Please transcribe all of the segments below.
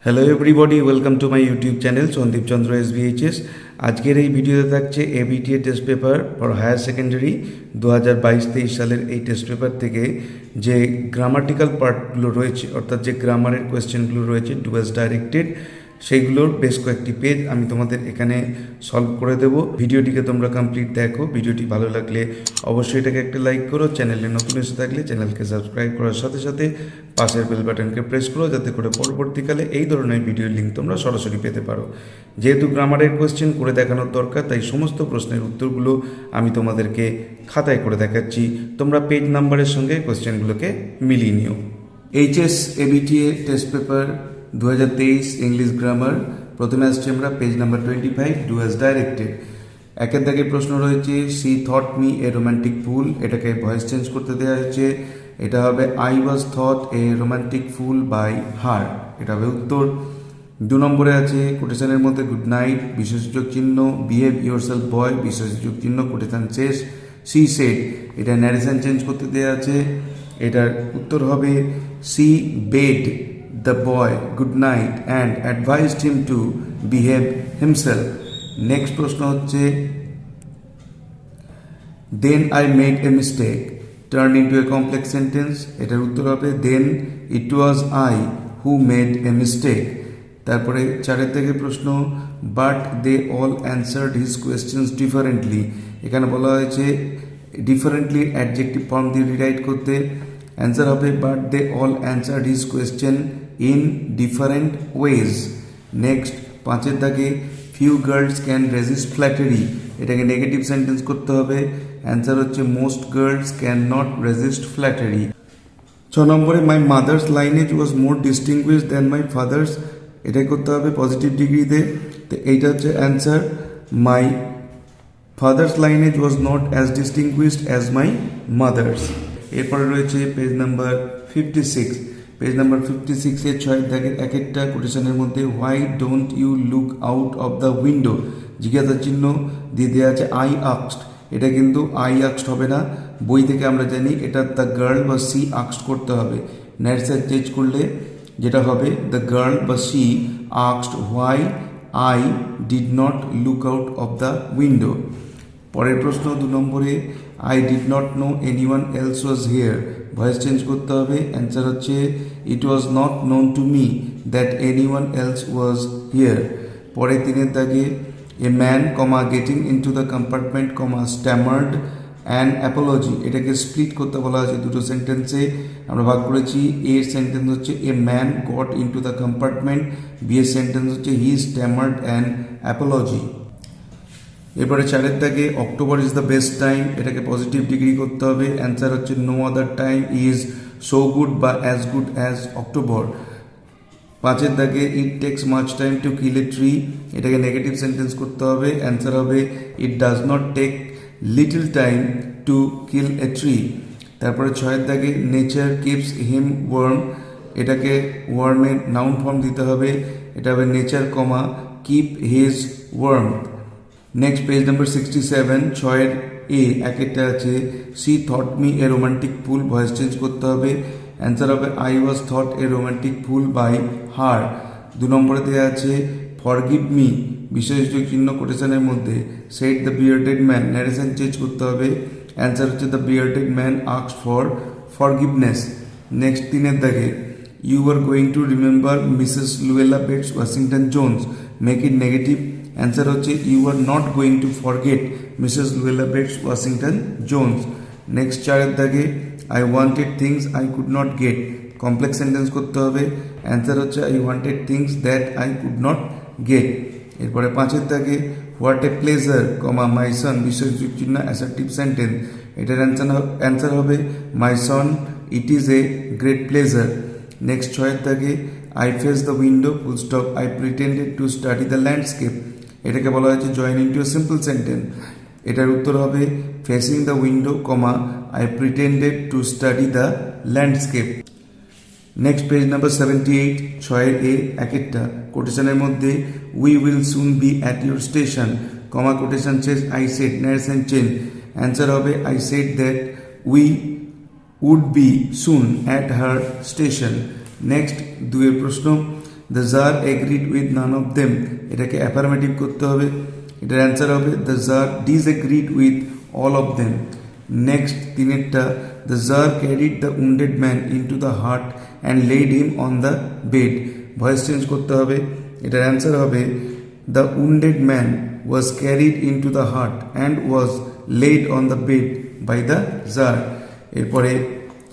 Hello everybody, welcome to my YouTube channel Sandip Chandra SBHS. আজকের এই ভিডিওতে থাকছে ABTA test paper for higher secondary 2022-23 সালের এই টেস্ট পেপার থেকে যে গ্রামাটিক্যাল পার্টগুলো রয়েছে, অর্থাৎ যে গ্রামারের কোয়েশ্চেনগুলো রয়েছে ডুয়াস ডাইরেক্টেড, সেইগুলোর বেশ কয়েকটি পেজ আমি তোমাদের এখানে সলভ করে দেবো। ভিডিওটিকে তোমরা কমপ্লিট দেখো। ভিডিওটি ভালো লাগলে অবশ্যই এটাকে একটা লাইক করো। চ্যানেলে নতুন এসে থাকলে চ্যানেলকে সাবস্ক্রাইব করার সাথে সাথে পাশের বেল বাটনকে প্রেস করো, যাতে করে পরবর্তীকালে এই ধরনের ভিডিওর লিঙ্ক তোমরা সরাসরি পেতে পারো। যেহেতু গ্রামারের কোয়েশ্চেন করে দেখানোর দরকার, তাই সমস্ত প্রশ্নের উত্তরগুলো আমি তোমাদেরকে খাতায় করে দেখাচ্ছি। তোমরা পেজ নাম্বারের সঙ্গে কোয়েশ্চেনগুলোকে মিলিয়ে নিও। HS ABTA test paper 2023 English grammar. প্রথমে আসছি আমরা পেজ নাম্বার 25, ডুয়াস ডাইরেক্টেড। একের দাগে প্রশ্ন রয়েছে she thought me a romantic fool, এটাকে ভয়েস চেঞ্জ করতে দেওয়া হয়েছে। এটা হবে I was thought a romantic fool by her, এটা হবে উত্তর। 2 নম্বরে আছে কোটেশনের মধ্যে গুড নাইট বিশেষযোগ চিহ্ন, বিহেভ ইয়োরসেলফ বয় বিশেষযোগ চিহ্ন, কোটেশন শেষ। সি সেড, এটা ন্যারেশন চেঞ্জ করতে দেওয়া আছে। এটার উত্তর হবে she bade the boy good night and advised him to behave himself. Next প্রশ্ন হচ্ছে then I made a mistake turned into a complex sentence, এটার উত্তর হবে then it was I who made a mistake. তারপরে 4 থেকে প্রশ্ন but they all answered his questions differently, এখানে বলা হয়েছে differently অ্যাডজেক্টিভ ফর্ম দিয়ে রিরাইট করতে। অ্যান্সার হবে but they all answered his question in different ways. Next 5 দাগে few girls can resist flattery, এটাকে নেগেটিভ সেন্টেন্স করতে হবে। অ্যান্সার হচ্ছে most girls cannot resist flattery। 6 নম্বরে my mother's lineage was more distinguished than my father's, এটাই করতে হবে positive ডিগ্রিতে। তো এইটা হচ্ছে answer, my father's lineage was not as distinguished as my mother's। এরপরে রয়েছে পেজ নাম্বার 56। পেজ নাম্বার 56 এর 6 দাগের এক একটা কোটেশনের মধ্যে why don't you look out of the window, জিজ্ঞাসা চিহ্ন দিয়ে দেওয়া আছে আই আক্সড, এটা কিন্তু আই আক্সড হবে না, বই থেকে আমরা জানি এটা দ্য গার্ল বা সি আক্সড করতে হবে। ন্যারেশন চেঞ্জ করলে যেটা হবে দ্য গার্ল বা সি আক্সড why I did not look out of the window. পরের প্রশ্ন 2 নম্বরে I did not know anyone else was here, voice change করতে হবে। অ্যান্সার হচ্ছে it was not known to me that anyone else was here. পরে 3 দাগে a man comma getting into the compartment comma স্ট্যামার্ড an Apology, এটাকে split করতে বলা হয়েছে দুটো সেন্টেন্সে। আমরা ভাগ করেছি, এর সেন্টেন্স হচ্ছে a man got into the compartment, B এর সেন্টেন্স হচ্ছে হি স্ট্যামার্ড অ্যান অ্যাপোলজি। এরপরে 4 দাগে October is the best time, এটাকে পজিটিভ ডিগ্রি করতে হবে। অ্যান্সার হচ্ছে no other time is so good বা অ্যাজ গুড অ্যাজ অক্টোবর। 5 দাগে it takes much time to kill a tree, এটাকে নেগেটিভ সেন্টেন্স করতে হবে। অ্যান্সার হবে it does not take little time to kill a tree. তারপরে 6 দাগে nature keeps হিম worm, এটাকে ওয়ার্মের noun form দিতে হবে। এটা হবে nature comma keep his warm. Next page number 67, 6 এ এক একটা আছে she thought me a romantic fool, voice change করতে হবে। অ্যান্সার হবে I was thought a romantic fool by her. 2 নম্বরে দেওয়া আছে ফরগিভ মি বিশেষযোগ চিহ্ন কোটেশনের মধ্যে said the bearded man, narration change করতে হবে। অ্যান্সার হচ্ছে the bearded man asked for forgiveness. Next 3 দাগে you are going to remember Mrs Luella Bates Washington Jones, make it negative. Answer হচ্ছে you are not going to forget Mrs Luella Bates Washington Jones. Next 4 দাগে I wanted things I could not get, complex sentence করতে হবে। Answer হচ্ছে I wanted things that I could not get. এরপরে 5 দাগে what a pleasure কমা মাই সন বিশেষযোগ চিহ্ন assertive sentence, এটার answer হবে my son it is a great pleasure. Next 6 দাগে I face the window full stop I pretended to study the landscape, এটাকে বলা হয়েছে join into a simple sentence. এটার উত্তর হবে facing the window comma I pretended to study the landscape. Next page number 78, 6 এ এক একটা কোটেশনের মধ্যে we will soon be at your station comma quotation শেষ I said, narration change. Answer হবে I said that we would be soon at her station. Next 2 প্রশ্ন the jar agreed with none of them, এটাকে affirmative করতে হবে। এটার answer হবে the tsar disagreed with all of them. Next তিনেরটা, the tsar carried the wounded man into the hut and led him on the bed, voice change করতে হবে। এটার answer হবে the wounded man was carried into the hut and was led on the bed by the tsar. এরপরে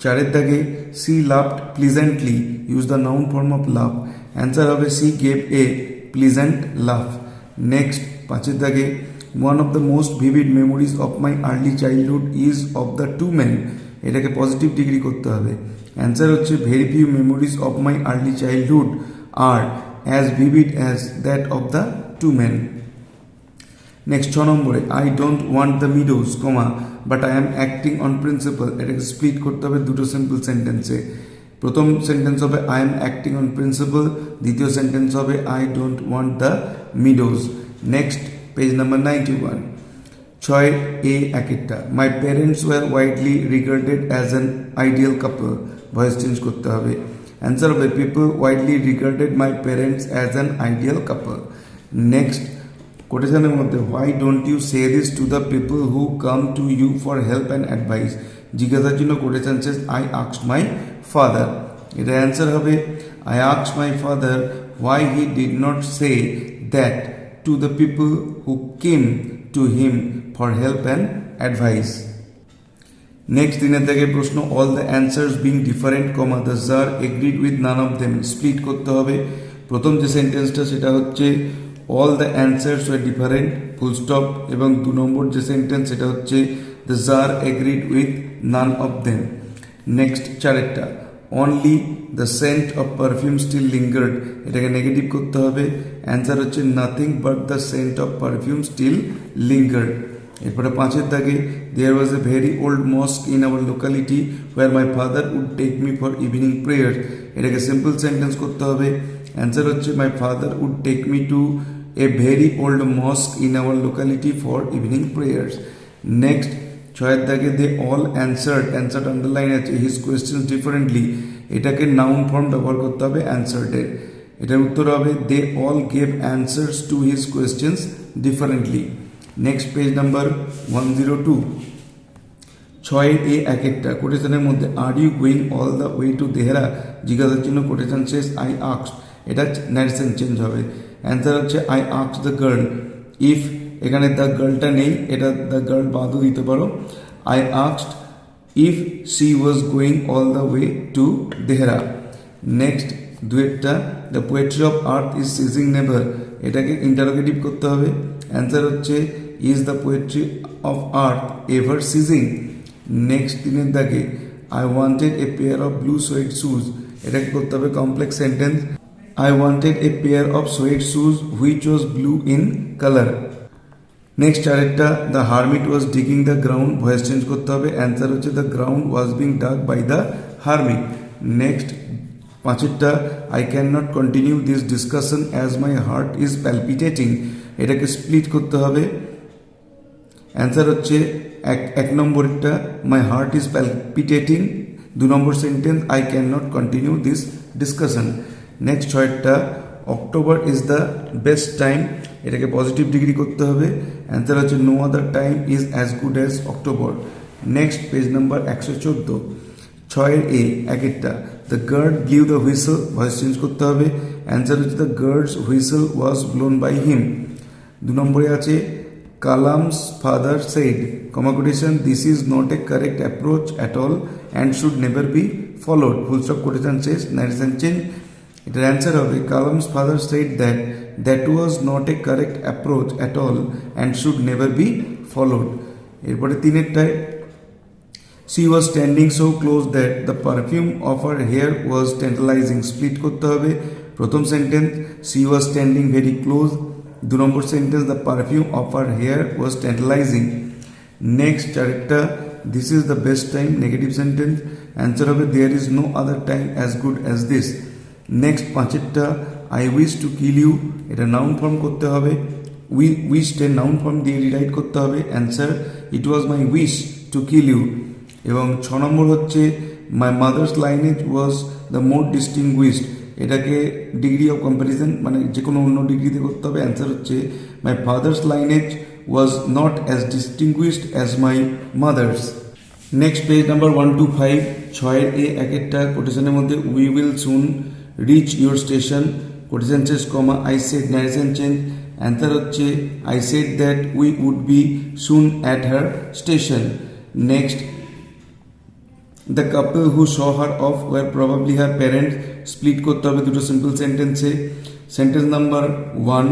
চারের দাগে she loved pleasantly, use the noun form of love, answer হবে she gave a pleasant love. Next পাঁচের দাগে one of the most vivid memories of my early childhood is of the two men, এটাকে positive degree করতে হবে। Answer হচ্ছে very few memories of my early childhood are as vivid as that of the two men. Next 6 নম্বরে I don't want the meadows comma but I am acting on principle, এটাকে split করতে হবে দুটো simple সেন্টেন্সে। প্রথম sentence হবে I am acting on principle, দ্বিতীয় sentence হবে I don't want the meadows. Next page number 91, 6A একটা, my parents were widely regarded as an ideal couple, voice change করতে হবে। অ্যান্সার হবে people widely regarded my parents as an ideal couple. Next কোটেশনের মধ্যে why don't you say this to the people who come to you for help and advice, জিজ্ঞাসার জন্য quotation শেষ I asked my father. এটার answer হবে I asked my father why he did not say that to the people who came to him for help and advice. Next দিনের থেকে প্রশ্ন all the answers being different comma the jar agreed with none of them, split করতে হবে। প্রথম যে সেন্টেন্সটা সেটা হচ্ছে all the answers were different full stop, এবং 2 নম্বর যে সেন্টেন্স সেটা হচ্ছে the jar agreed with none of them. Next চারেরটা only the scent of perfume still lingered, এটাকে নেগেটিভ করতে হবে। অ্যান্সার হচ্ছে nothing but the scent of perfume still lingered. এরপরে 5এর দাগে there was a very old mosque in our locality where my father would take me for evening prayer, এটাকে simple sentence করতে হবে। অ্যান্সার হচ্ছে my father would take me to a very old mosque in our locality for evening prayers. Next 6এর দাগে they all answered, answer underline আছে his questions differently, এটাকে noun form ব্যবহার করতে হবে অ্যান্সার্ডের। এটার উত্তর হবে they all gave answers to his questions differently. Next page number 102, 6A একটা কোটেশনের মধ্যে are you going all the way to Dehra, জিজ্ঞাসার জন্য কোটেশন শেষ আই আস্কড, এটা ন্যারেশন চেঞ্জ হবে। অ্যান্সার হচ্ছে I asked the girl if, এখানে দ্য গার্লটা নেই, এটা দ্য গার্ল বাদও দিতে পারো। I asked if she was going all the way to Dehra. Next দুয়েরটা the poetry of earth is ceasing never, এটাকে ইন্টারোগেটিভ করতে হবে। অ্যান্সার হচ্ছে is the poetry of earth ever ceasing. Next 3এর দাগে I wanted a pair of blue suede shoes, এটাকে করতে হবে complex sentence. I wanted a pair of suede shoes which was blue in color. Next আরেকটা the hermit was digging the ground, voice change করতে হবে। Answer হচ্ছে the ground was being dug by the hermit. Next 5এরটা I cannot continue this discussion as my heart is palpitating, এটাকে split করতে হবে। Answer হচ্ছে এক নম্বরটা my heart is palpitating, 2 number sentence I cannot continue this discussion. Next 6টা October is the best time, এটাকে positive degree করতে হবে। অ্যান্সার হচ্ছে no other time is as good as October. Next page number 114, 6A একটা the guard blew the whistle, voice change করতে হবে। Answer হচ্ছে the guard's whistle was blown by him. 2 নম্বরে আছে Kalam's father said, comma quotation this is not a correct approach at all and should never be followed, full stop quotation শেষ, narration change. এটার answer হবে Kalam's father said that that was not a correct approach at all and should never be followed. এরপরে 3এরটায় she was standing so close that the perfume of her hair was tantalising, split করতে হবে। প্রথম sentence she was standing very close, 2 number sentence the perfume of her hair was tantalising. Next আরেকটা this is the best time, negative sentence. Answer হবে there is no other time as good as this. Next 5এরটা I wish to kill you, এটা noun form করতে হবে। উইশটে noun form দিয়ে rewrite করতে হবে। Answer it was my wish to kill you. এবং 6 নম্বর হচ্ছে my mother's lineage was the more distinguished, এটাকে ডিগ্রি অফ কম্প্যারিজন মানে যে কোনো অন্য ডিগ্রিতে করতে হবে। অ্যান্সার হচ্ছে মাই father's lineage was not as distinguished as my mother's. Next page number 1 to 5, 6 এ এক একটা কোটেশনের মধ্যে we will soon reach your station, quotation শেষ comma I said narration change. Answer হচ্ছে I said that we would be soon at her station. Next the couple who saw her off were probably her parents, split করতে হবে দুটো simple সেন্টেন্সে। Sentence number 1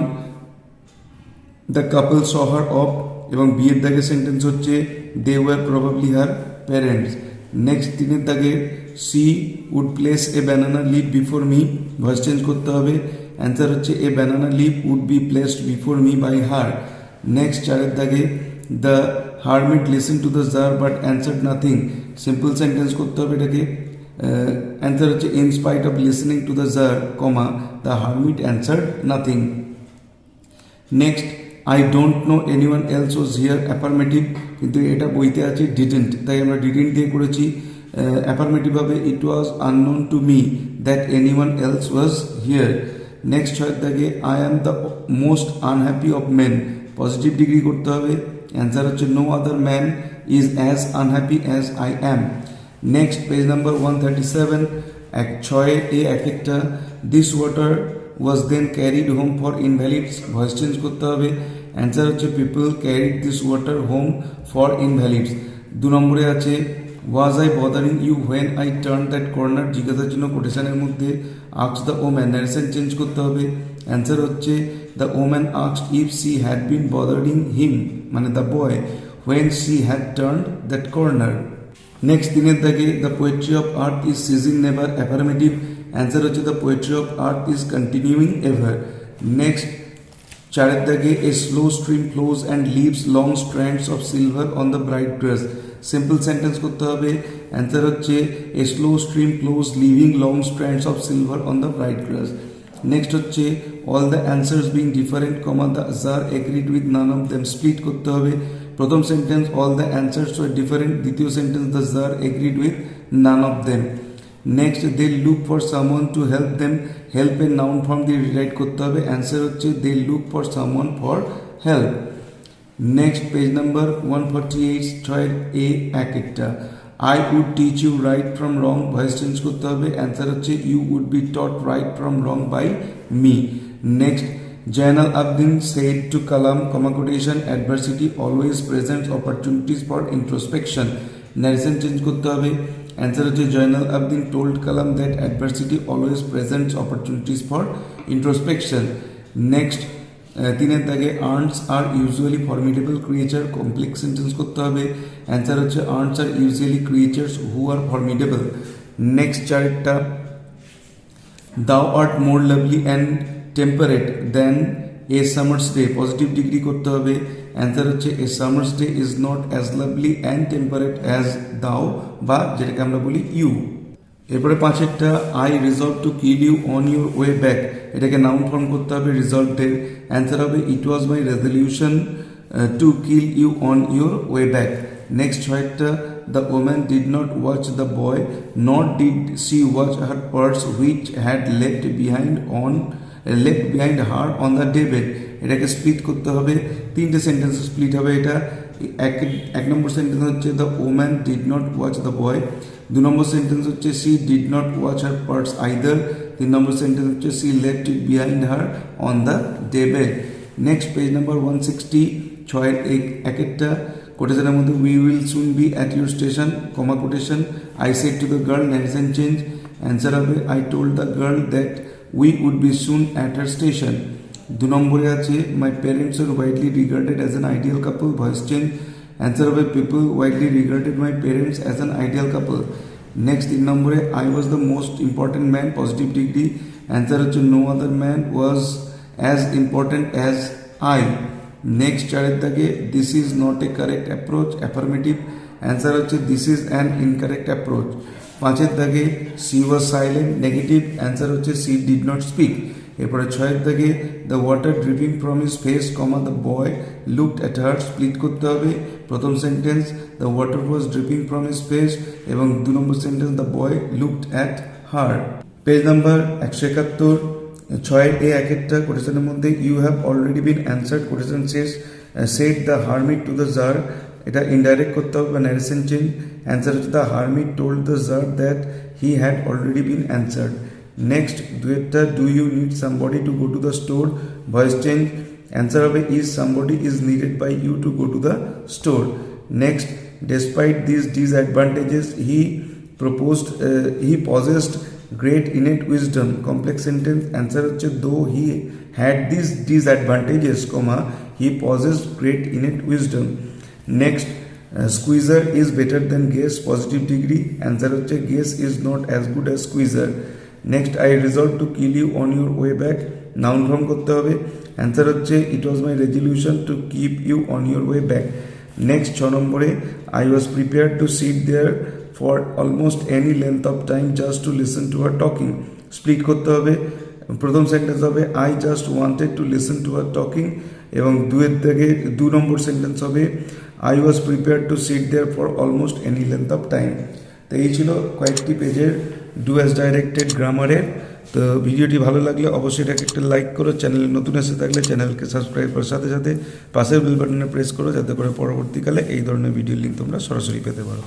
the couple Shaw her off এবং বিয়ের দাগে sentence হচ্ছে they were probably her parents. Next 3 দাগে she would place a banana leaf before me, voice change করতে হবে। অ্যান্সার হচ্ছে a banana leaf would be placed before me by her. Next 4 দাগে the hermit listen to the tsar but answered nothing, simple sentence করতে হবে এটাকে। Answer হচ্ছে in spite of listening to the tsar comma the hermit answered nothing. Next I don't know anyone else was here, affirmative, কিন্তু এটা বইতে আছে didn't, তাই আমরা ডিডেন্ট দিয়ে করেছি। অ্যাফার্মেটিভ হবে it was unknown to me that anyone else was here. Next 6 দাগে I am the most unhappy of men, positive degree করতে হবে। অ্যান্সার হচ্ছে no other man is as unhappy as I am. Next page number 137, 6 এ এক একটা this water was then carried home for invalids, voice change করতে হবে। Answer হচ্ছে people carried this water home for invalids. 2 নম্বরে আছে was I bothering you when I turn that corner, জিজ্ঞাসার জন্য কোটেশনের মধ্যে asks the woman, narration change করতে হবে। অ্যান্সার হচ্ছে দ্য ওম্যান আক্সড if she had been bothering him মানে the boy when she had turn that corner. Next 3 দাগে the poetry of earth is ceasing never, affirmative. Answer হচ্ছে the poetry of earth is continuing ever. Next 4 দাগে a slow stream flows and leaves long strands of silver on the bright dress, simple sentence করতে হবে। Answer হচ্ছে a slow stream flows leaving long strands of silver on the bright dress. Next হচ্ছে all the answers being different comma the jar agreed with none of them, split করতে হবে। প্রথম sentence all the answers were different, দ্বিতীয় sentence the jar agreed with none of them. Next they look for someone to help them, help এর noun form দিয়ে rewrite করতে হবে। Answer হচ্ছে they look for someone for help. Next page number 148, 6 এ এক একটা I would teach you right from wrong, voice change করতে হবে। Answer হচ্ছে you would be taught right from wrong by me. Next Zainul Abedin said to Kalam comma quotation adversity always presents opportunities for introspection, narration change করতে হবে। Answer হচ্ছে Zainul Abedin told Kalam that adversity always presents opportunities for introspection. Next 3 দাগে ernes are usually formidable creature, complex sentence করতে হবে। Answer হচ্ছে ernes are usually creatures who are formidable. Next 4টা thou art more lovely and temperate than a summer's day, positive degree করতে হবে। Answer হচ্ছে a summer's day is not as lovely and temperate as thou বা যেটাকে আমরা বলি you. এরপরে 5 I resolve to kill you on your way back, এটাকে noun form করতে হবে রিজলভের। অ্যান্সার হবে it was my resolution to kill you on your way back. Next 6টা the woman did not watch the boy not did she watch her purse which had left behind her on the day bed, এটাকে split করতে হবে। 3টে sentence split হবে এটা। 1 number sentence হচ্ছে the woman did not watch the boy, 2 number sentence হচ্ছে she did not watch her purse either, 3 number sentence হচ্ছে she left it behind her on the day bed. Next page number 160, 6 এক একটা কোটেশনের মধ্যে we will soon be at your station comma quotation I said to the girl, narration change. Answer হবে I told the girl that we would be soon at her station. 2 নম্বরে আছে my parents are widely regarded as an ideal couple, voice change. Answer হবে people widely regarded my parents as an ideal couple. Next 3 নম্বরে I was the most important man, positive degree. Answer হচ্ছে no other man was as important as I. Next 4 দাগে this is not a correct approach, affirmative. Answer হচ্ছে this is an incorrect approach. 5 দাগে she was silent, negative. Answer হচ্ছে she did not speak. এরপরে 6 দাগে the water dripping from his face comma the boy looked at her, split করতে হবে। প্রথম sentence the water was dripping from his face এবং 2 number sentence the boy looked at her. Page number 171 ছয়ের A একেরটা কোটেশনের মধ্যে you have already been answered quotation শেষ said the hermit to the tsar, এটা ইনডাইরেক্ট করতে হবে বা ন্যারেশন চেঞ্জ। অ্যান্সার হচ্ছে the hermit told the tsar that he had already been answered. Next দুয়েরটা do you need somebody to go to the store, voice change. Answer হবে is somebody is needed by you to go to the store. Next despite this disadvantages he possessed great innate wisdom, complex sentence। answer হচ্ছে though he had these disadvantages, he possessed great innate wisdom। next squeezer is better than guess, positive degree। answer হচ্ছে guess is not as good as squeezer। next I resolved to kill you on your way back, noun form করতে হবে। answer হচ্ছে it was my resolution to keep you on your way back। next 6 নম্বরে I was prepared to sit there for almost any length of time just to listen to her talking, split করতে হবে। প্রথম sentence হবে I just wanted to listen to her talking, এবং দুয়ের থেকে 2 number sentence হবে I was prepared to sit there for almost any length of time। তো এই ছিল কয়েকটি পেজের ডু অ্যাজ ডাইরেক্টেড গ্রামারের। তো ভিডিওটি ভালো লাগলে অবশ্যই এটাকে একটা লাইক করো, চ্যানেলে নতুন এসে থাকলে চ্যানেলকে সাবস্ক্রাইব করার সাথে সাথে পাশের বেল বাটনে প্রেস করো, যাতে করে পরবর্তীকালে এই ধরনের ভিডিও লিঙ্ক তোমরা সরাসরি পেতে পারো।